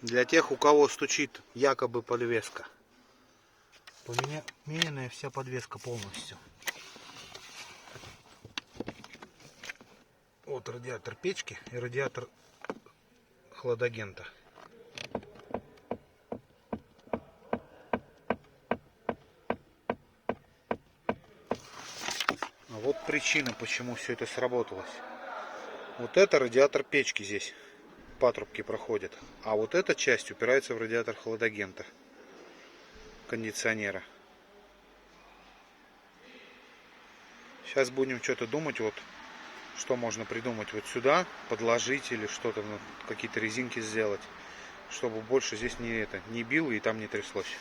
Для тех, у кого стучит якобы подвеска. Поменянная вся подвеска полностью. Вот радиатор печки и радиатор хладагента. А вот причина, почему все это сработалось. Вот это радиатор печки здесь. Патрубки проходят. А вот эта часть упирается в радиатор хладагента. Кондиционера. Сейчас будем что-то думать, вот что можно придумать вот сюда, подложить или что-то, ну, какие-то резинки сделать, чтобы больше здесь не било и там не тряслось.